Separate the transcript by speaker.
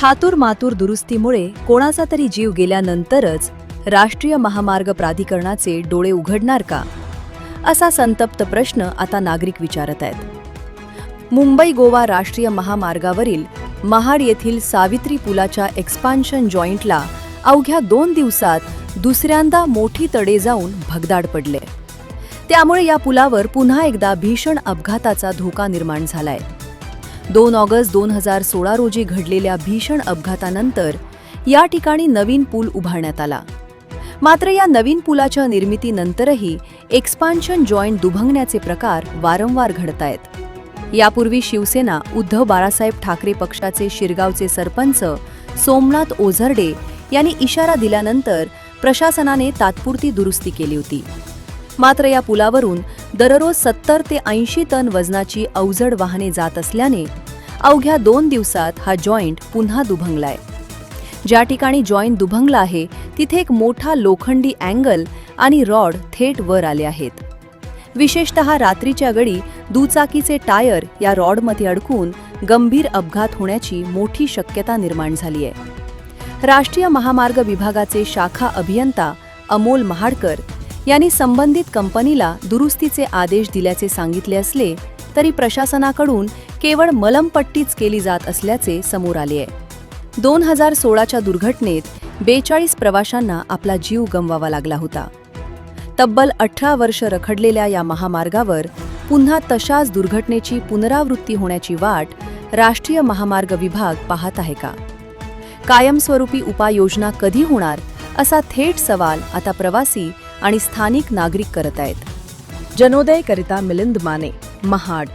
Speaker 1: थातूर मातूर दुरुस्तीमुळे कोणाचा तरी जीव गेल्यानंतरच राष्ट्रीय महामार्ग प्राधिकरणाचे डोळे उघडणार का, असा संतप्त प्रश्न आता नागरिक विचारत आहेत. मुंबई गोवा राष्ट्रीय महामार्गावरील महाड येथील सावित्री पुलाच्या एक्सपान्शन जॉईंटला अवघ्या 2 दिवसात दुसऱ्यांदा मोठी तडे जाऊन भगदाड पडले. त्यामुळे या पुलावर पुन्हा एकदा भीषण अपघाताचा धोका निर्माण झालाय. 2 ऑगस्ट 2016 रोजी घडलेल्या भीषण अपघातानंतर या ठिकाणी नवीन पूल उभारण्यात आला. मात्र या नवीन पुलाच्या निर्मितीनंतरही एक्सपान्शन जॉईंट दुभंगण्याचे प्रकार वारंवार घडतायत. यापूर्वी शिवसेना उद्धव बाळासाहेब ठाकरे पक्षाचे शिरगावचे सरपंच सोमनाथ ओझरडे यांनी इशारा दिल्यानंतर प्रशासनाने तात्पुरती दुरुस्ती केली होती. मात्र या पुलावरून दररोज 70 ते 80 टन वजनाची अवजड वाहने जात असल्याने अवघ्या 2 दिवसात हा जॉईंट पुन्हा दुभंगलाय. ज्या ठिकाणी जॉईंट दुभंगला आहे तिथे एक मोठा लोखंडी अँगल आणि रॉड थेट वर आले आहेत. विशेषतः रात्रीच्या वेळी दुचाकीचे टायर या रॉडमध्ये अडकून गंभीर अपघात होण्याची मोठी शक्यता निर्माण झाली आहे. राष्ट्रीय महामार्ग विभागाचे शाखा अभियंता अमोल महाडकर यांनी संबंधित कंपनीला दुरुस्तीचे आदेश दिल्याचे सांगितले असले तरी प्रशासनाकडून केवळ मलमपट्टीच केली जात असल्याचे समोर आले आहे. 2016च्या दुर्घटनेत 42 प्रवाशांना आपला जीव गमवावा लागला होता. तब्बल 18 वर्ष रखडलेल्या या महामार्गावर पुन्हा तशाच दुर्घटनेची पुनरावृत्ती होण्याची वाट राष्ट्रीय महामार्ग विभाग पाहत आहे का? कायमस्वरूपी उपाययोजना कधी होणार, असा थेट सवाल आता प्रवासी आणि स्थानिक नागरिक करत आहेत. जनोदयकरिता मिलिंद माने, महाड.